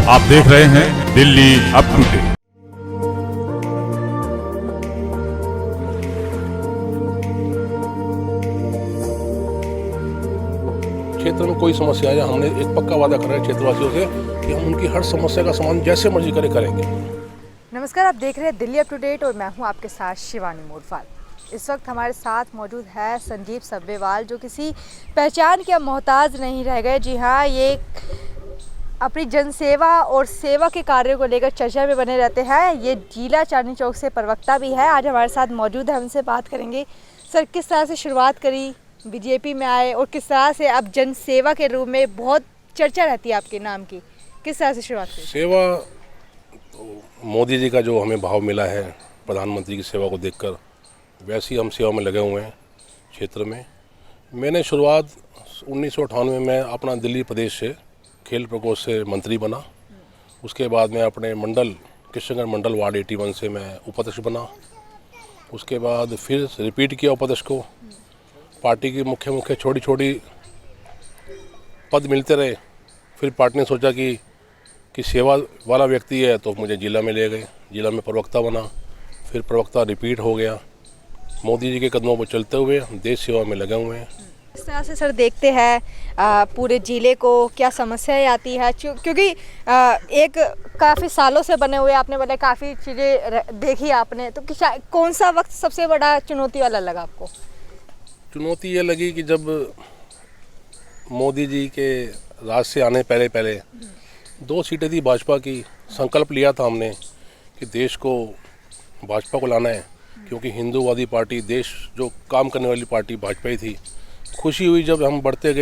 आप देख रहे हैं दिल्ली अप टू डेट। क्षेत्र में कोई समस्या है, हमने एक पक्का वादा कर रहे हैं क्षेत्रवासियों से कि हम उनकी हर समस्या का समाधान जैसे मर्जी करेंगे। नमस्कार, आप देख रहे हैं दिल्ली अप टू डेट और मैं हूं आपके साथ शिवानी मोरवाल। इस वक्त हमारे साथ मौजूद है संजीव सब्बेवाल, जो किसी पहचान के मोहताज नहीं रह गए। जी हाँ, ये अपनी जनसेवा और सेवा के कार्यों को लेकर चर्चा में बने रहते हैं। ये जिला चांदनी चौक से प्रवक्ता भी है। आज हमारे साथ मौजूद है, हमसे बात करेंगे। सर, किस तरह से शुरुआत करी, बीजेपी में आए और किस तरह से अब जनसेवा के रूप में बहुत चर्चा रहती है आपके नाम की, किस तरह से शुरुआत की? सेवा तो मोदी जी का जो हमें भाव मिला है प्रधानमंत्री की सेवा को देखकर, वैसे ही हम सेवा में लगे हुए हैं क्षेत्र में। मैंने शुरुआत 1998 में अपना दिल्ली प्रदेश से खेल प्रकोष्ठ से मंत्री बना। उसके बाद मैं अपने मंडल किशनगढ़ मंडल वार्ड 81 से मैं उपाध्यक्ष बना। उसके बाद फिर रिपीट किया उपाध्यक्ष को। पार्टी की मुख्य छोटी छोटी पद मिलते रहे। फिर पार्टी ने सोचा कि सेवा वाला व्यक्ति है तो मुझे जिला में ले गए। जिला में प्रवक्ता बना, फिर प्रवक्ता रिपीट हो गया। मोदी जी के कदमों पर चलते हुए देश सेवा में लगे हुए हैं। इस तरह से सर देखते हैं पूरे ज़िले को क्या समस्याएं आती है, क्योंकि एक काफ़ी सालों से बने हुए, आपने बोला काफ़ी चीज़ें देखी आपने, तो कौन सा वक्त सबसे बड़ा चुनौती वाला लगा आपको? चुनौती ये लगी कि जब मोदी जी के राज से आने पहले 2 सीटें थी भाजपा की। संकल्प लिया था हमने कि देश को भाजपा को लाना है, क्योंकि हिंदूवादी पार्टी, देश जो काम करने वाली पार्टी भाजपा ही थी। खुशी हुई जब हम बढ़ते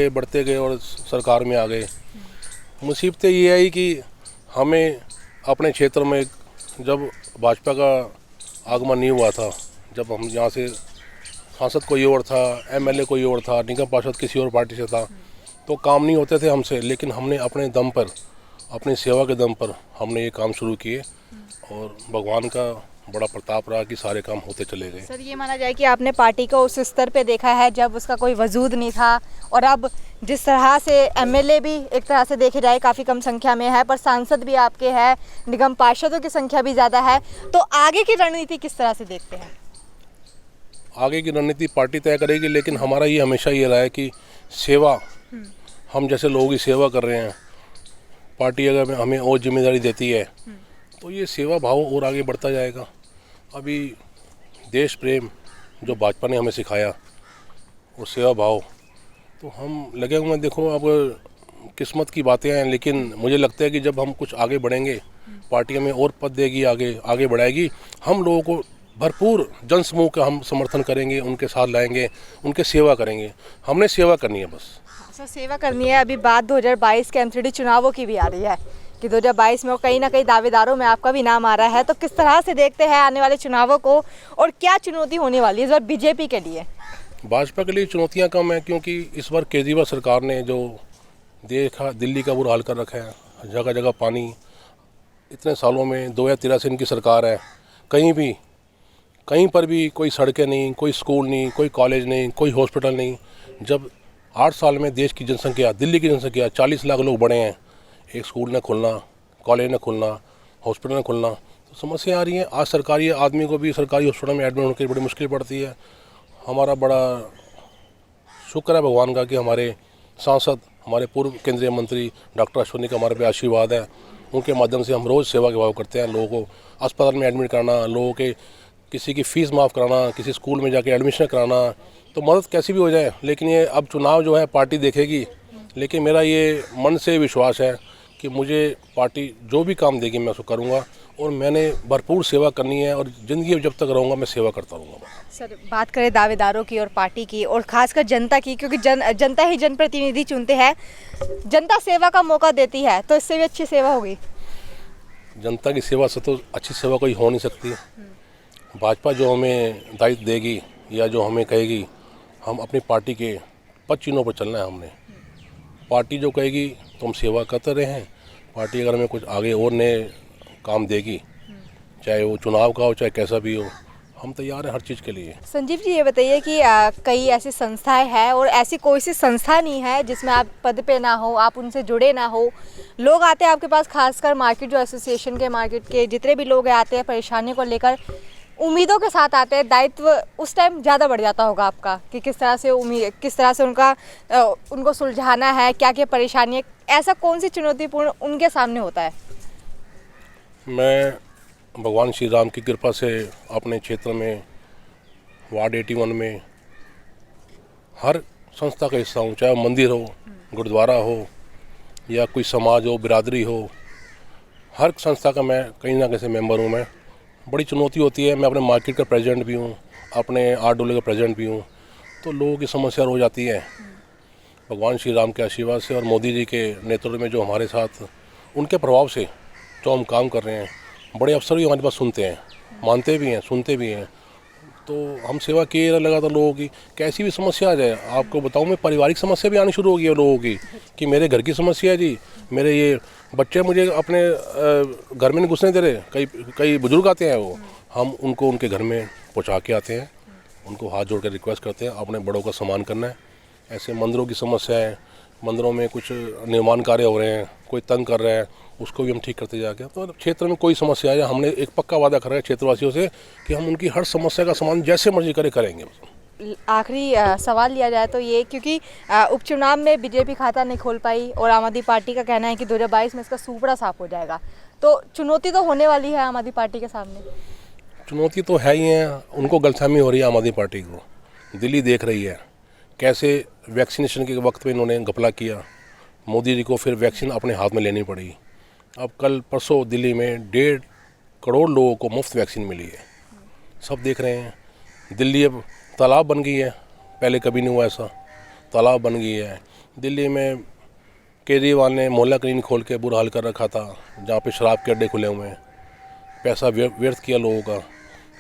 गए और सरकार में आ गए। मुसीबतें ये आई कि हमें अपने क्षेत्र में जब भाजपा का आगमन नहीं हुआ था, जब हम यहाँ से सांसद कोई और था, एमएलए कोई और था, निगम पार्षद किसी और पार्टी से था, तो काम नहीं होते थे हमसे। लेकिन हमने अपने दम पर, अपनी सेवा के दम पर हमने ये काम शुरू किए और भगवान का बड़ा प्रताप रहा कि सारे काम होते चले गए। सर, ये माना जाए कि आपने पार्टी को उस स्तर पे देखा है जब उसका कोई वजूद नहीं था, और अब जिस तरह से एमएलए भी एक तरह से देखे जाए काफ़ी कम संख्या में है, पर सांसद भी आपके हैं, निगम पार्षदों की संख्या भी ज़्यादा है, तो आगे की रणनीति किस तरह से देखते हैं? आगे की रणनीति पार्टी तय करेगी, लेकिन हमारा ये हमेशा ये रहा है कि सेवा, हम जैसे लोगों की सेवा कर रहे हैं, पार्टी अगर हमें और जिम्मेदारी देती है तो ये सेवा भाव और आगे बढ़ता जाएगा। अभी देश प्रेम जो भाजपा ने हमें सिखाया और सेवा भाव, तो हम लगे हुए हैं। देखो, अब किस्मत की बातें हैं, लेकिन मुझे लगता है कि जब हम कुछ आगे बढ़ेंगे, पार्टी हमें और पद देगी, आगे बढ़ाएगी। हम लोगों को भरपूर जन समूह का हम समर्थन करेंगे, उनके साथ लाएंगे, उनके सेवा करेंगे। हमने सेवा करनी है बस। सर, सेवा करनी है। अभी बात 2022 के एमसीडी चुनावों की भी आ रही है कि 2022 में कहीं ना कहीं दावेदारों में आपका भी नाम आ रहा है, तो किस तरह से देखते हैं आने वाले चुनावों को और क्या चुनौती होने वाली है इस बार बीजेपी के लिए? भाजपा के लिए चुनौतियां कम है, क्योंकि इस बार केजरीवाल सरकार ने जो देखा, दिल्ली का बुरा हाल कर रखा है। जगह जगह पानी, इतने सालों में 2013 से इनकी सरकार है, कहीं पर भी कोई सड़कें नहीं, कोई स्कूल नहीं, कोई कॉलेज नहीं, कोई हॉस्पिटल नहीं। जब 8 साल में देश की जनसंख्या, दिल्ली की जनसंख्या 40 लाख लोग बढ़े हैं, एक स्कूल न खुलना, कॉलेज न खुलना, हॉस्पिटल न खुलना, तो समस्या आ रही है। आज सरकारी आदमी को भी सरकारी हॉस्पिटल में एडमिट होने की बड़ी मुश्किल पड़ती है। हमारा बड़ा शुक्र है भगवान का कि हमारे सांसद, हमारे पूर्व केंद्रीय मंत्री डॉक्टर अश्विनी का हमारे पे आशीर्वाद है। उनके माध्यम से हम रोज़ सेवा के भाव करते हैं। लोगों को अस्पताल में एडमिट कराना, लोगों के किसी की फ़ीस माफ़ कराना, किसी स्कूल में जाके एडमिशन कराना, तो मदद कैसी भी हो जाए। लेकिन ये अब चुनाव जो है पार्टी देखेगी, लेकिन मेरा ये मन से विश्वास है कि मुझे पार्टी जो भी काम देगी मैं उसको करूँगा, और मैंने भरपूर सेवा करनी है, और ज़िंदगी में जब तक रहूँगा मैं सेवा करता रहूँगा। सर, बात करें दावेदारों की और पार्टी की और खासकर जनता की, क्योंकि जनता ही जनप्रतिनिधि चुनते हैं, जनता सेवा का मौका देती है, तो इससे भी अच्छी सेवा होगी। जनता की सेवा से तो अच्छी सेवा कोई हो नहीं सकती। भाजपा जो हमें दायित्व देगी या जो हमें कहेगी, हम अपनी पार्टी के पद चिन्हों पर चलना है। हमने पार्टी जो कहेगी तो हम सेवा करते रहे हैं। पार्टी अगर हमें कुछ आगे और नए काम देगी, चाहे वो चुनाव का हो चाहे कैसा भी हो, हम तैयार हैं हर चीज़ के लिए। संजीव जी, ये बताइए कि कई ऐसी संस्थाएं हैं और ऐसी कोई सी संस्था नहीं है जिसमें आप पद पे ना हो, आप उनसे जुड़े ना हो। लोग आते हैं आपके पास, खासकर मार्केट जो एसोसिएशन के, मार्केट के जितने भी लोग आते हैं परेशानियों को लेकर उम्मीदों के साथ आते हैं। दायित्व उस टाइम ज़्यादा बढ़ जाता होगा आपका कि किस तरह से उनको सुलझाना है, क्या क्या परेशानी है, ऐसा कौन सी चुनौतीपूर्ण उनके सामने होता है? मैं भगवान श्री राम की कृपा से अपने क्षेत्र में वार्ड 81 में हर संस्था का हिस्सा हूँ, चाहे मंदिर हो, गुरुद्वारा हो या कोई समाज हो, बिरादरी हो, हर संस्था का मैं कहीं ना कहीं मेंबर हूँ। मैं बड़ी चुनौती होती है। मैं अपने मार्केट का प्रेसिडेंट भी हूँ, अपने आर्ट डोले का प्रेसिडेंट भी हूँ, तो लोगों की समस्या हो जाती है। भगवान श्री राम के आशीर्वाद से और मोदी जी के नेतृत्व में जो हमारे साथ उनके प्रभाव से जो हम काम कर रहे हैं, बड़े अफसर भी हमारे पास सुनते हैं, मानते भी हैं, सुनते भी हैं। तो हम सेवा किए लगातार लोगों की, कैसी भी समस्या आ जाए। आपको बताऊं, मैं पारिवारिक समस्या भी आनी शुरू हो गई है लोगों की कि मेरे घर की समस्या है जी, मेरे ये बच्चे मुझे अपने घर में नहीं घुसने दे रहे। कई बुजुर्ग आते हैं, वो हम उनको उनके घर में पहुंचा के आते हैं, उनको हाथ जोड़ कर रिक्वेस्ट करते हैं अपने बड़ों का सम्मान करना है। ऐसे मंदिरों की समस्या है, मंदिरों में कुछ निर्माण कार्य हो रहे हैं, कोई तंग कर रहा है, उसको भी हम ठीक करते जाके। तो क्षेत्र में कोई समस्या है, हमने एक पक्का वादा कर रहे हैं क्षेत्रवासियों से कि हम उनकी हर समस्या का समाधान जैसे मर्जी करेंगे। आखिरी सवाल लिया जाए तो ये, क्योंकि उपचुनाव में बीजेपी खाता नहीं खोल पाई और आम आदमी पार्टी का कहना है कि 2022 में इसका सूपड़ा साफ हो जाएगा, तो चुनौती तो होने वाली है आम आदमी पार्टी के सामने। चुनौती तो है ही है, उनको गलतफहमी हो रही है आम आदमी पार्टी को। दिल्ली देख रही है कैसे वैक्सीनेशन के वक्त में इन्होंने घपला किया, मोदी जी को फिर वैक्सीन अपने हाथ में लेनी पड़ी। अब कल परसों दिल्ली में 1.5 करोड़ लोगों को मुफ्त वैक्सीन मिली है, सब देख रहे हैं। दिल्ली अब तालाब बन गई है, पहले कभी नहीं हुआ ऐसा, तालाब बन गई है। दिल्ली में केजरीवाल ने मोहल्ला क्लिनिक खोल के बुरा हाल कर रखा था, जहाँ पे शराब के अड्डे खुले हुए हैं, पैसा व्यर्थ किया लोगों का।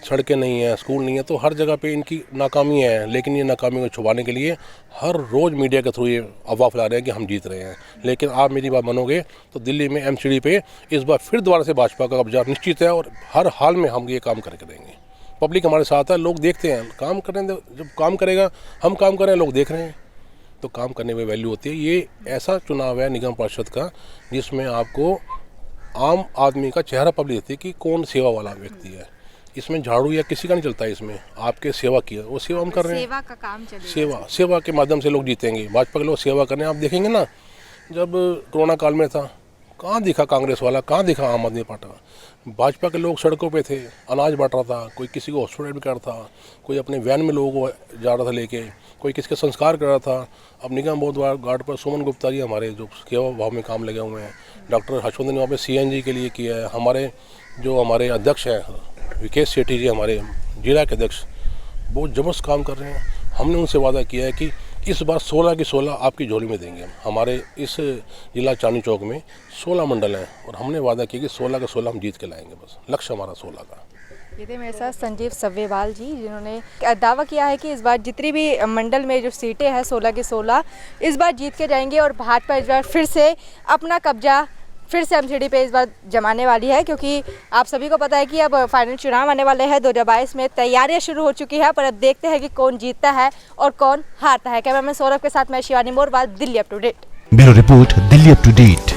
सड़कें नहीं है, स्कूल नहीं है, तो हर जगह पे इनकी नाकामी है। लेकिन ये नाकामी को छुपाने के लिए हर रोज़ मीडिया के थ्रू ये अफवाह फैला रहे हैं कि हम जीत रहे हैं। लेकिन आप मेरी बात मानोगे तो दिल्ली में MCD पे इस बार फिर दोबारा से भाजपा का कब्जा निश्चित है और हर हाल में हम ये काम करके देंगे। पब्लिक हमारे साथ है, लोग देखते हैं, काम करें, जब काम करेगा, हम काम करें, लोग देख रहे हैं, तो काम करने में वैल्यू होती है। ये ऐसा चुनाव है निगम पार्षद का जिसमें आपको आम आदमी का चेहरा पब्लिक देती है कि कौन सेवा वाला व्यक्ति है। इसमें झाड़ू या किसी का नहीं चलता है, इसमें आपके सेवा किया, वो सेवा हम कर रहे हैं। सेवा का काम चलेगा, सेवा के माध्यम से लोग जीतेंगे। भाजपा के लोग सेवा करने, आप देखेंगे ना, जब कोरोना काल में था, कहाँ दिखा कांग्रेस वाला, कहाँ दिखा आम आदमी पार्टी। भाजपा के लोग सड़कों पे थे, अनाज बांट रहा था, कोई किसी को हॉस्पिटल भी कर रहा था, कोई अपने वैन में लोगों को जा रहा था लेके, कोई किसके संस्कार कर रहा था। अब निगम बोध घाट पर सुमन गुप्ता जी हमारे जो सेवा भाव में काम लगे हुए हैं, डॉक्टर हर्षवर्धन ने वहाँ पे CNG के लिए किया है। हमारे अध्यक्ष हैं विकेश सेठी जी, हमारे जिला के अध्यक्ष, बहुत ज़बरदस्त काम कर रहे हैं। हमने उनसे वादा किया है कि इस बार 16 की 16 आपकी झोली में देंगे। हमारे इस जिला चांदनी चौक में 16 मंडल हैं और हमने वादा किया कि 16 का 16 हम जीत के लाएंगे। बस लक्ष्य हमारा 16 का। ये थे मेरे साथ संजीव सब्बेवाल जी, जिन्होंने दावा किया है कि इस बार जितनी भी मंडल में जो सीटें हैं 16 की 16 इस बार जीत के जाएंगे और भाजपा इस बार फिर से अपना कब्जा फिर से MCD पे इस बार जमाने वाली है। क्योंकि आप सभी को पता है कि अब फाइनल चुनाव आने वाले हैं 2022 में, तैयारियां शुरू हो चुकी है, पर अब देखते हैं कि कौन जीतता है और कौन हारता है। कैमरामैन सौरभ के साथ मैं Shivani Morwal, Delhi up to date. Bureau report, Delhi up to date.